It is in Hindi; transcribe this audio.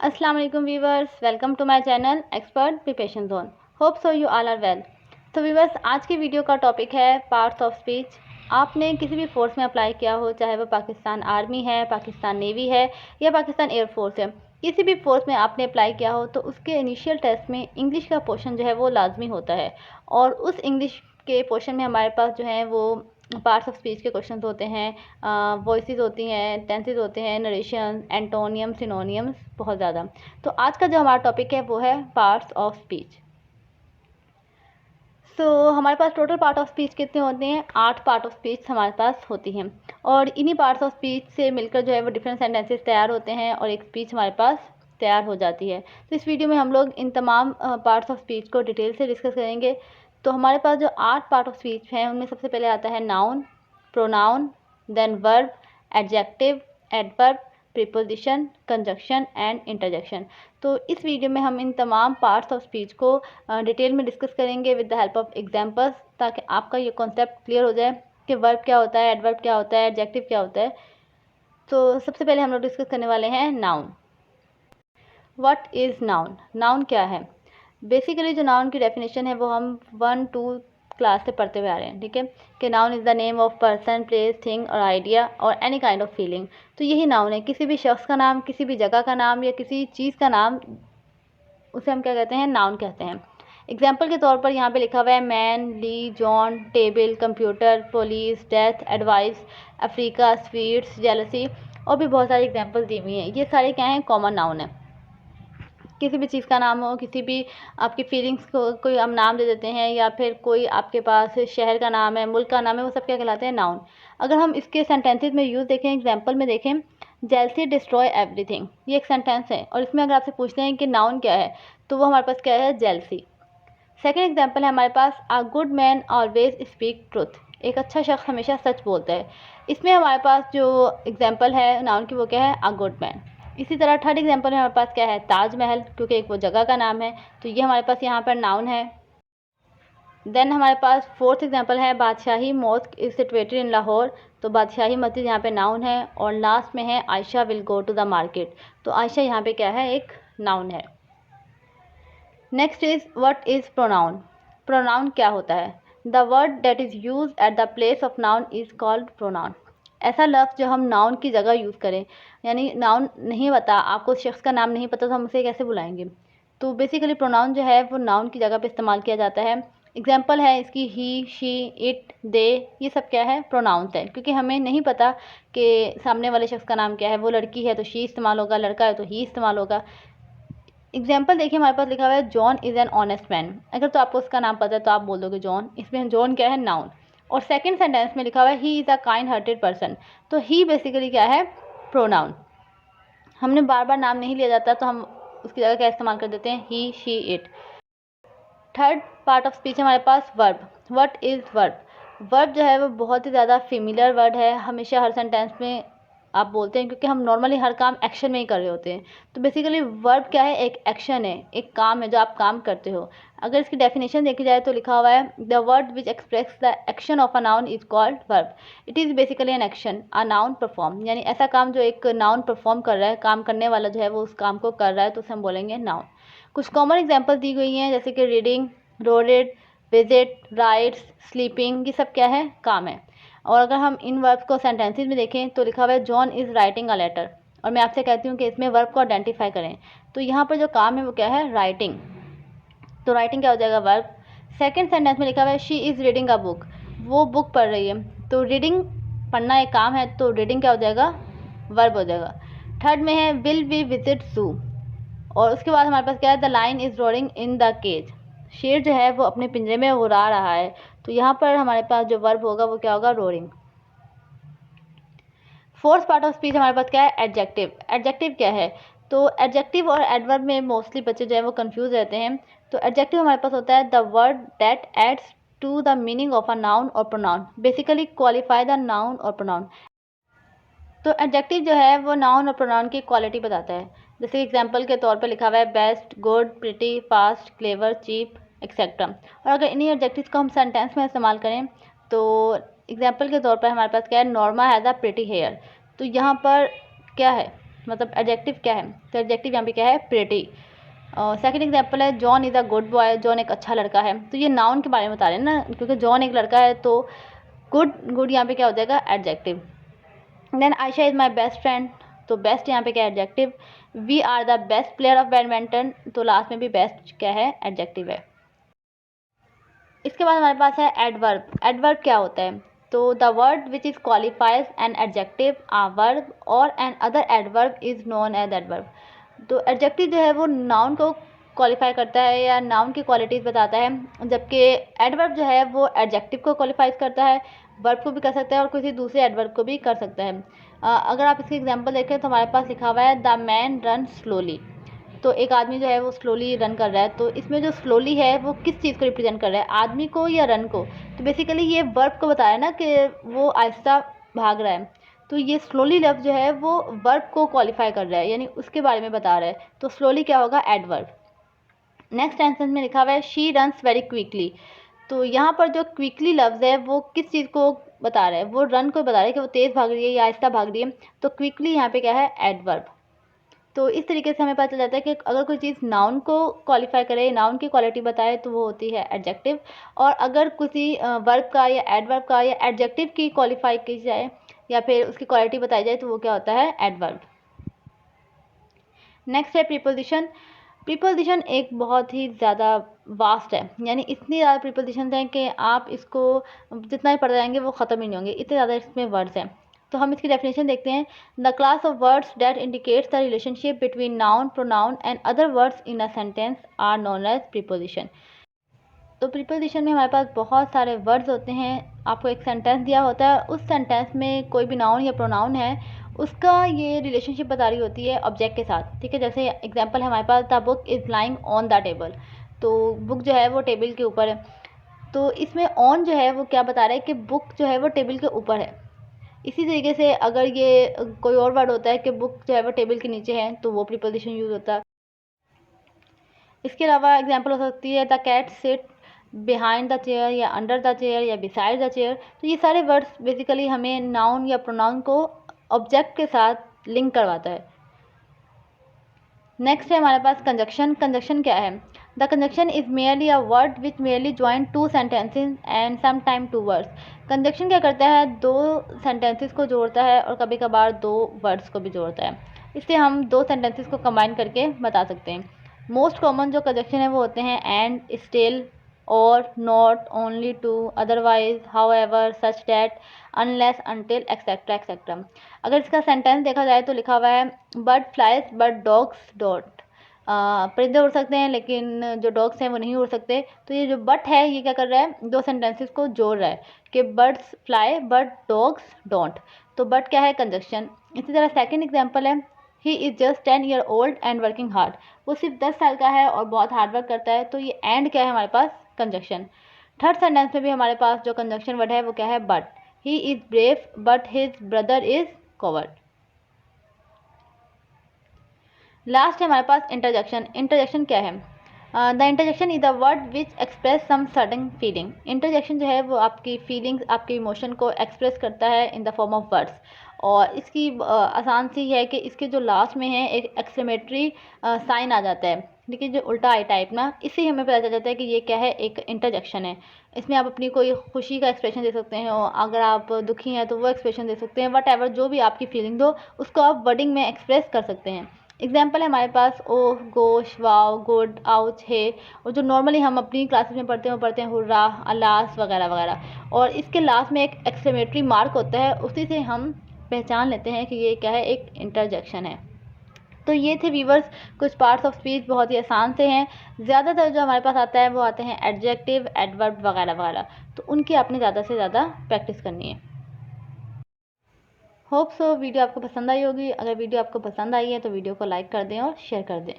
अस्सलाम वालेकुम viewers, welcome to my channel expert preparation zone. Hope so you all are well. तो व्यूवर्स, आज की वीडियो का टॉपिक है पार्ट्स ऑफ स्पीच। आपने किसी भी फोर्स में अप्लाई किया हो, चाहे वो पाकिस्तान आर्मी है, पाकिस्तान नेवी है या पाकिस्तान एयरफोर्स है, किसी भी फोर्स में आपने अप्लाई किया हो तो उसके इनिशियल टेस्ट में इंग्लिश का पोर्शन जो है वो लाजमी होता है। और उस इंग्लिश के पोर्शन में हमारे पास जो है वो पार्ट्स ऑफ स्पीच के क्वेश्चन होते हैं, वॉइसेस होती हैं, टेंसेस होते हैं, नरेशन, एंटोनियम, सिनोनियम्स, बहुत ज़्यादा। तो आज का जो हमारा टॉपिक है वो है पार्ट्स ऑफ स्पीच। हमारे पास टोटल पार्ट ऑफ स्पीच कितने होते हैं? 8 पार्ट ऑफ स्पीच हमारे पास होती हैं, और इन्हीं पार्ट्स ऑफ स्पीच से मिलकर जो है वो डिफरेंट सेंटेंसेस तैयार होते हैं और एक स्पीच हमारे पास तैयार हो जाती है। तो इस वीडियो में हम लोग इन तमाम पार्ट्स ऑफ स्पीच को डिटेल से डिस्कस करेंगे। तो हमारे पास जो 8 पार्ट ऑफ स्पीच हैं उनमें सबसे पहले आता है noun, pronoun, then verb, adjective, adverb, preposition, conjunction and interjection. तो इस वीडियो में हम इन तमाम पार्ट्स ऑफ स्पीच को डिटेल में डिस्कस करेंगे with the help of examples, ताकि आपका ये कॉन्सेप्ट क्लियर हो जाए कि वर्ब क्या होता है, एडवर्ब क्या होता है, एडजेक्टिव क्या होता है। तो सबसे पहले हम लोग डिस्कस करने वाले हैं noun. What is noun? Noun क्या है? बेसिकली जो नाउन की डेफिनेशन है वो हम 1-2 क्लास से पढ़ते हुए आ रहे हैं, ठीक है, कि noun is the name of person, place, thing और आइडिया और एनी काइंड ऑफ फीलिंग। तो यही नाउन है, किसी भी शख्स का नाम, किसी भी जगह का नाम या किसी चीज़ का नाम, उसे हम क्या कहते हैं? नाउन कहते हैं। एग्जाम्पल के तौर पर यहाँ पे लिखा हुआ है man, Lee, John, table, computer, police, death, advice, Africa, sweets, jealousy, और भी बहुत सारी एग्जाम्पल दी हुई हैं। ये सारे क्या हैं? कॉमन नाउन है। किसी भी चीज़ का नाम हो, किसी भी आपकी फीलिंग्स को कोई हम नाम दे देते हैं, या फिर कोई आपके पास शहर का नाम है, मुल्क का नाम है, वो सब क्या कहलाते हैं? नाउन। अगर हम इसके सेंटेंसेस में यूज़ देखें, एग्जांपल में देखें, जेलसी डिस्ट्रॉय एवरीथिंग, ये एक सेंटेंस है, और इसमें अगर आपसे पूछते हैं कि नाउन क्या है, तो वो हमारे पास क्या है? जेलसी। सेकेंड एग्जाम्पल है हमारे पास, a good man always speak truth, एक अच्छा शख्स हमेशा सच बोलता है। इसमें हमारे पास जो एग्जाम्पल है नाउन की वो क्या है? अ गुड मैन। इसी तरह थर्ड एग्जाम्पल में हमारे पास क्या है? ताजमहल, क्योंकि एक वो जगह का नाम है, तो ये हमारे पास यहाँ पर नाउन है। देन हमारे पास फोर्थ एग्जाम्पल है बादशाही mosque is situated in Lahore, तो बादशाही मस्जिद यहाँ पे नाउन है। और लास्ट में है Ayesha will go to the market, तो आयशा यहाँ पे क्या है? एक नाउन है। Next is what is pronoun? Pronoun क्या होता है? The word that is use at the place of noun is called pronoun. ऐसा लफ्ज़ जो हम नाउन की जगह यूज़ करें, यानी नाउन नहीं पता आपको, शख्स का नाम नहीं पता, तो हम उसे कैसे बुलाएंगे? तो बेसिकली प्रोनाउन जो है वो नाउन की जगह पे इस्तेमाल किया जाता है। एग्जाम्पल है इसकी ही, शी, इट, दे, ये सब क्या है? प्रोनाउंस है, क्योंकि हमें नहीं पता कि सामने वाले शख्स का नाम क्या है। वो लड़की है तो शी इस्तेमाल होगा, लड़का है तो ही इस्तेमाल होगा। एग्जाम्पल देखिए, हमारे पास लिखा हुआ है John is an honest man. अगर तो आपको उसका नाम पता है तो आप बोल दोगे जॉन, इसमें जॉन क्या है? नाउन। और सेकंड सेंटेंस में लिखा हुआ है he is a kind hearted person, तो ही बेसिकली क्या है? प्रोनाउन। हमने बार बार नाम नहीं लिया जाता, तो हम उसकी जगह क्या इस्तेमाल कर देते हैं? He, she, it. Third part of speech हमारे पास verb. What is verb? Verb जो है वो बहुत ही ज़्यादा फेमिलियर वर्ड है, हमेशा हर सेंटेंस में आप बोलते हैं, क्योंकि हम नॉर्मली हर काम एक्शन में ही कर रहे होते हैं। तो बेसिकली वर्ब क्या है? एक एक्शन है, एक काम है जो आप काम करते हो। अगर इसकी डेफिनेशन देखी जाए तो लिखा हुआ है the word which express the action of a noun is called verb. It is basically an action a noun perform, यानी ऐसा काम जो एक नाउन परफॉर्म कर रहा है, काम करने वाला जो है वो उस काम को कर रहा है, तो उसे हम बोलेंगे नाउन। कुछ कॉमन एग्जाम्पल दी गई हैं, जैसे कि रीडिंग, रोडेड, विजिट, राइट्स, स्लीपिंग, ये सब क्या है? काम है। और अगर हम इन वर्ब्स को सेंटेंसेस में देखें तो लिखा हुआ है John is writing a letter, और मैं आपसे कहती हूँ कि इसमें वर्ब को आइडेंटिफाई करें, तो यहाँ पर जो काम है वो क्या है? राइटिंग। तो राइटिंग क्या हो जाएगा? वर्ब। सेकेंड सेंटेंस में लिखा हुआ है she is reading a book, वो बुक पढ़ रही है, तो रीडिंग, पढ़ना एक काम है, तो रीडिंग क्या हो जाएगा? वर्ब हो जाएगा। थर्ड में है विल वी विजिट जू, और उसके बाद हमारे पास क्या है? The lion is roaring in the cage, शेर जो है वो अपने पिंजरे में उड़ा रहा है, तो यहाँ पर हमारे पास जो वर्ब होगा वो क्या होगा? Roaring. Fourth part of speech हमारे पास क्या है? एडजेक्टिव। एडजेक्टिव क्या है? तो एडजेक्टिव और एडवर्ब में मोस्टली बच्चे जो है वो कंफ्यूज रहते हैं। तो एडजेक्टिव हमारे पास होता है the word that adds to the meaning of a noun और pronoun, basically qualify the noun और प्रोनाउन। तो एडजेक्टिव जो है वो नाउन और प्रोनाउन की क्वालिटी बताता है। जैसे एग्जांपल के तौर पे लिखा हुआ है best, good, pretty, fast, clever, cheap, etcetera. और अगर इन्हीं एडजेक्टिव्स को हम सेंटेंस में इस्तेमाल करें तो एग्जांपल के तौर पर हमारे पास क्या है? Norma has a pretty hair, तो यहाँ पर क्या है? मतलब एडजेक्टिव क्या है, तो एडजेक्टिव यहाँ पे क्या है, प्रेटी। सेकंड एग्जांपल है John is a good boy, John एक अच्छा लड़का है। तो ये नाउन के बारे में बता रहे हैं ना, क्योंकि जॉन एक लड़का है तो गुड यहाँ पे क्या हो जाएगा, adjective. Then Ayesha is my best friend, तो बेस्ट यहाँ पे क्या है, adjective. We are the best player of badminton, तो लास्ट में भी बेस्ट क्या है, एडजेक्टिव है। इसके बाद हमारे पास है एडवर्ब। एडवर्ब क्या होता है, तो the word which is qualifies an adjective, a verb और another adverb is known as adverb. तो एडजेक्टिव जो है वो नाउन को क्वालिफाई करता है या नाउन की क्वालिटीज़ बताता है, जबकि एडवर्ब जो है वो एडजेक्टिव को क्वालिफाइज करता है, वर्ब को भी कर सकता है और किसी दूसरे एडवर्ब को भी कर सकता है। अगर आप इसकी एग्जांपल देखें तो हमारे पास लिखा हुआ है द मैन रन स्लोली, तो एक आदमी जो है वो स्लोली रन कर रहा है। तो इसमें जो स्लोली है वो किस चीज़ को रिप्रेजेंट कर रहा है, आदमी को या रन को। तो बेसिकली ये वर्ब को बताया ना कि वो आहिस्ता भाग रहा है, तो ये स्लोली लफ्ज़ जो है वो वर्ब को क्वालिफाई कर रहा है, यानी उसके बारे में बता रहा है। तो स्लोली क्या होगा, एडवर्ब। नेक्स्ट सेंटेंस में लिखा हुआ है शी रन्स वेरी क्विकली, तो यहाँ पर जो क्विकली लफ्ज़ है वो किस चीज़ को बता रहा है, वो रन को बता रहा है कि वो तेज़ भाग रही है या आहिस्ता भाग रही है। तो क्विकली यहाँ पे क्या है, एडवर्ब। तो इस तरीके से हमें पता चल जाता है कि अगर कोई चीज़ नाउन को क्वालिफाई करे, नाउन की क्वालिटी बताए, तो वो होती है एडजेक्टिव। और अगर किसी वर्ब का या एडवर्ब का या एडजेक्टिव की क्वालिफाई की जाए या फिर उसकी क्वालिटी बताई जाए तो वो क्या होता है, एडवर्ब। नेक्स्ट है प्रीपोजिशन। प्रीपोजिशन एक बहुत ही ज़्यादा वास्ट है, यानी इतनी ज़्यादा प्रीपोजिशन हैं कि आप इसको जितना ही पढ़ जाएंगे वो ख़त्म ही नहीं होंगे, इतने ज़्यादा इसमें वर्ड्स हैं। तो हम इसकी डेफिनेशन देखते हैं। The class of words that indicates the relationship between noun, pronoun and other words in a sentence are known as preposition. तो प्रीपोजिशन में हमारे पास बहुत सारे वर्ड्स होते हैं। आपको एक सेंटेंस दिया होता है, उस सेंटेंस में कोई भी नाउन या प्रोनाउन है, उसका ये रिलेशनशिप बता रही होती है ऑब्जेक्ट के साथ, ठीक है। जैसे एग्जांपल है हमारे पास the book is lying on the table, तो बुक जो है वो टेबल के ऊपर है। तो इसमें ऑन जो है वो क्या बता रहा है कि बुक जो है वो टेबल के ऊपर है। इसी तरीके से अगर ये कोई और वर्ड होता है कि बुक जो है वो टेबल के नीचे है, तो वो प्रीपोजिशन यूज़ होता है। इसके अलावा एग्जांपल हो सकती है the cat sit behind the chair या अंडर द चेयर या बिसाइड द चेयर। तो ये सारे वर्ड्स बेसिकली हमें नाउन या प्रोनाउन को ऑब्जेक्ट के साथ लिंक करवाता है। नेक्स्ट है हमारे पास कंजक्शन। कंजक्शन क्या है, the conjunction is merely a word which merely join two sentences and some time two words. Conjunction क्या करता है, दो सेंटेंसेस को जोड़ता है और कभी कभार दो वर्ड्स को भी जोड़ता है। इससे हम दो सेंटेंसेस को कंबाइन करके बता सकते हैं। मोस्ट कॉमन जो कंजक्शन है वो होते हैं एंड, स्टिल, और, not, only, too, otherwise, however, such that, unless, until, etcetera etcetera. अगर इसका सेंटेंस देखा जाए तो लिखा हुआ है bird flies but dogs don't. परिंदे उड़ सकते हैं लेकिन जो डॉग्स हैं वो नहीं उड़ सकते। तो ये जो बट है ये क्या कर रहा है, दो सेंटेंसेस को जोड़ रहा है कि birds fly but dogs don't. तो बट क्या है, कंजक्शन। इसी तरह सेकंड एग्जांपल है he is just 10 year old and working hard, वो सिर्फ 10 साल का है और बहुत हार्ड वर्क करता है। तो ये एंड क्या है हमारे पास, कंजक्शन। थर्ड सेंटेंस में भी हमारे पास जो कंजक्शन वर्ड है वो क्या है, but. He is brave but his brother is coward. Last है हमारे पास इंटरजेक्शन। इंटरजेक्शन क्या है, the interjection is the word which express some certain feeling. Interjection जो है वो आपकी फीलिंग्स, आपके इमोशन को एक्सप्रेस करता है in the form of words. और इसकी आसान सी है कि इसके जो लास्ट में है एक एक्सक्लेमेटरी साइन आ जाता है, देखिए जो उल्टा आई टाइप ना, इससे हमें पता चल जाता है कि ये क्या है, एक इंटरजेक्शन है। इसमें आप अपनी कोई खुशी का एक्सप्रेशन दे सकते हैं, और अगर आप दुखी हैं तो वो एक्सप्रेशन दे सकते हैं। वट एवर जो भी आपकी फीलिंग हो उसको आप वर्डिंग में एक्सप्रेस कर सकते हैं। एग्जाम्पल है हमारे पास ओह, गोश, वाओ, गुड, आउच, है, और जो नॉर्मली हम अपनी क्लासेस में पढ़ते हैं वो पढ़ते हैं हुर्रा, अलास वगैरह वगैरह। और इसके लास्ट में एक एक्सक्लेमेटरी मार्क होता है, उसी से हम पहचान लेते हैं कि ये क्या है, एक इंटरजेक्शन है। तो ये थे व्यूवर्स कुछ पार्ट्स ऑफ स्पीच, बहुत ही आसान से हैं। ज़्यादातर जो हमारे पास आता है वो आते हैं एडजेक्टिव, एडवर्ब वगैरह वगैरह, तो उनकी आपने ज़्यादा से ज़्यादा प्रैक्टिस करनी है। होप सो वीडियो आपको पसंद आई होगी। अगर वीडियो आपको पसंद आई है तो वीडियो को लाइक कर दें और शेयर कर दें।